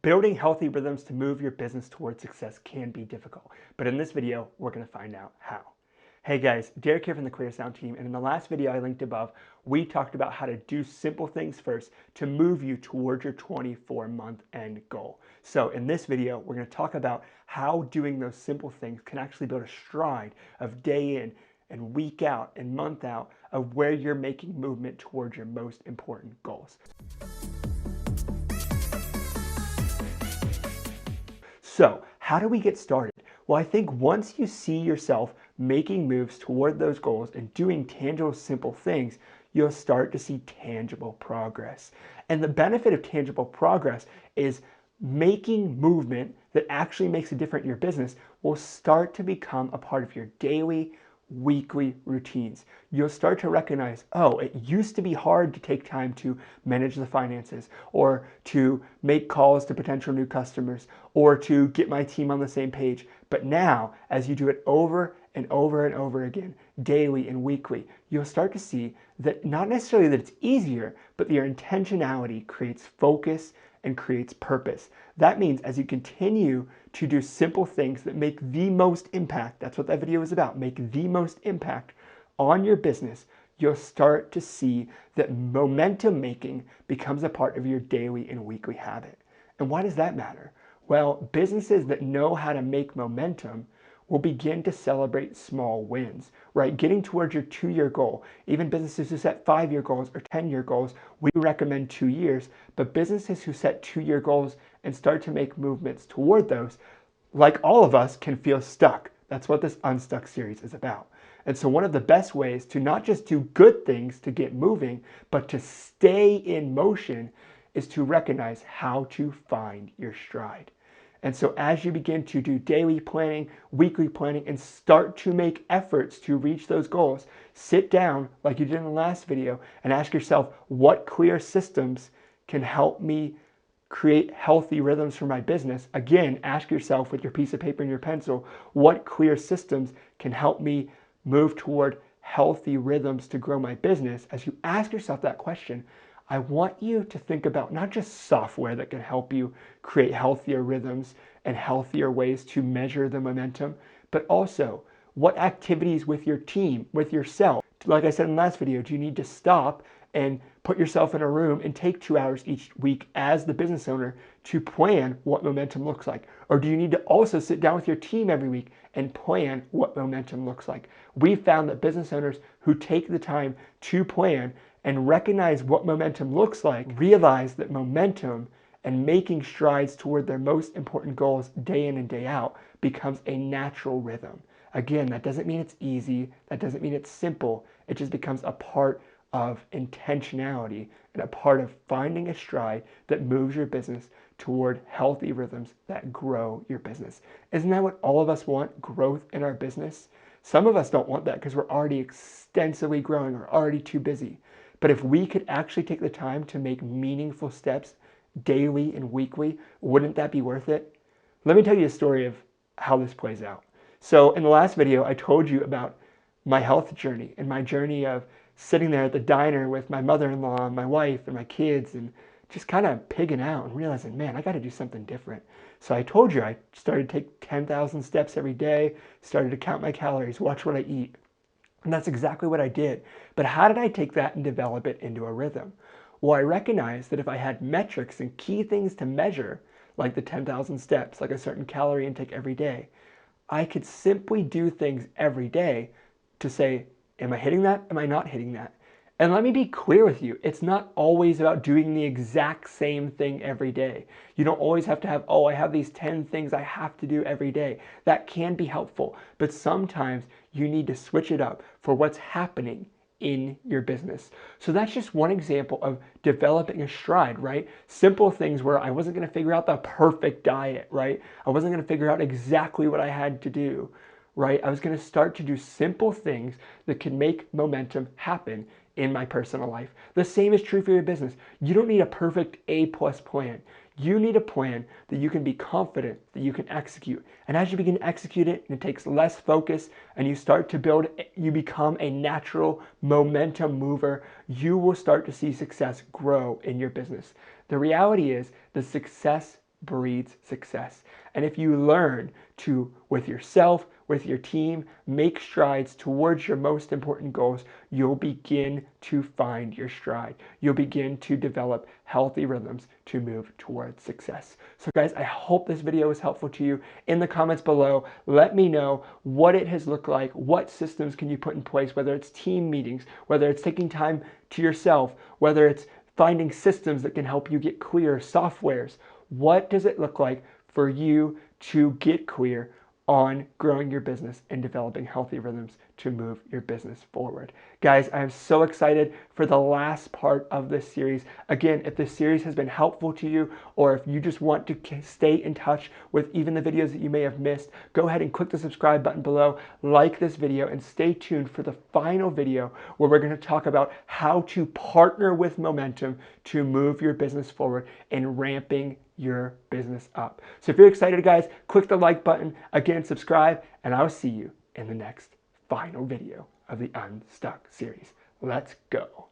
Building healthy rhythms to move your business towards success can be difficult, but in this video, we're going to find out how. Hey guys, Derek here from the Clearsound team, and in the last video I linked above, we talked about how to do simple things first to move you towards your 24-month end goal. So in this video, we're going to talk about how doing those simple things can actually build a stride of day in and week out and month out of where you're making movement towards your most important goals. So how do we get started? Well, I think once you see yourself making moves toward those goals and doing tangible, simple things, you'll start to see tangible progress. And the benefit of tangible progress is making movement that actually makes a difference in your business will start to become a part of your daily, weekly routines. You'll start to recognize, oh, it used to be hard to take time to manage the finances or to make calls to potential new customers or to get my team on the same page. But now, as you do it over and over and over again, daily and weekly, you'll start to see that not necessarily that it's easier, but your intentionality creates focus and creates purpose. That means as you continue to do simple things that make the most impact, that's what that video is about, make the most impact on your business, you'll start to see that momentum making becomes a part of your daily and weekly habit. And why does that matter? Well, businesses that know how to make momentum will begin to celebrate small wins, right? Getting towards your 2-year goal. Even businesses who set 5-year goals or 10-year goals, we recommend 2 years, but businesses who set 2-year goals and start to make movements toward those, like all of us, can feel stuck. That's what this Unstuck series is about. And so one of the best ways to not just do good things to get moving, but to stay in motion is to recognize how to find your stride. And so as you begin to do daily planning, weekly planning, and start to make efforts to reach those goals, sit down like you did in the last video and ask yourself, what clear systems can help me create healthy rhythms for my business? Again, ask yourself with your piece of paper and your pencil, what clear systems can help me move toward healthy rhythms to grow my business? As you ask yourself that question, I want you to think about not just software that can help you create healthier rhythms and healthier ways to measure the momentum, but also what activities with your team, with yourself. Like I said in the last video, do you need to stop and put yourself in a room and take 2 hours each week as the business owner to plan what momentum looks like? Or do you need to also sit down with your team every week and plan what momentum looks like? We've found that business owners who take the time to plan and recognize what momentum looks like, realize that momentum and making strides toward their most important goals day in and day out becomes a natural rhythm. Again, that doesn't mean it's easy, that doesn't mean it's simple, it just becomes a part of intentionality and a part of finding a stride that moves your business toward healthy rhythms that grow your business. Isn't that what all of us want? Growth in our business? Some of us don't want that because we're already extensively growing or already too busy. But if we could actually take the time to make meaningful steps daily and weekly, wouldn't that be worth it? Let me tell you a story of how this plays out. So in the last video, I told you about my health journey and my journey of sitting there at the diner with my mother-in-law and my wife and my kids and just kind of pigging out and realizing, man, I got to do something different. So I told you I started to take 10,000 steps every day, started to count my calories, watch what I eat. And that's exactly what I did. But how did I take that and develop it into a rhythm? Well, I recognized that if I had metrics and key things to measure, like the 10,000 steps, like a certain calorie intake every day, I could simply do things every day to say, am I hitting that? Am I not hitting that? And let me be clear with you, it's not always about doing the exact same thing every day. You don't always have to have, oh, I have these 10 things I have to do every day. That can be helpful, but sometimes you need to switch it up for what's happening in your business. So that's just one example of developing a stride, right? Simple things where I wasn't going to figure out the perfect diet, right? I wasn't going to figure out exactly what I had to do, right? I was going to start to do simple things that could make momentum happen in my personal life. The same is true for your business. You don't need a perfect A+ plan. You need a plan that you can be confident that you can execute. And as you begin to execute it, and it takes less focus, and you start to build, you become a natural momentum mover, you will start to see success grow in your business. The reality is that success breeds success. And if you learn to, with yourself, with your team, make strides towards your most important goals, you'll begin to find your stride. You'll begin to develop healthy rhythms to move towards success. So guys, I hope this video was helpful to you. In the comments below, let me know what it has looked like, what systems can you put in place, whether it's team meetings, whether it's taking time to yourself, whether it's finding systems that can help you get clear, softwares. What does it look like for you to get clear on growing your business and developing healthy rhythms to move your business forward? Guys, I am so excited for the last part of this series. Again, if this series has been helpful to you, or if you just want to stay in touch with even the videos that you may have missed, go ahead and click the subscribe button below, like this video, and stay tuned for the final video where we're going to talk about how to partner with momentum to move your business forward and ramping your business up. So if you're excited, guys, click the like button, again, subscribe, and I'll see you in the next final video of the Unstuck series. Let's go.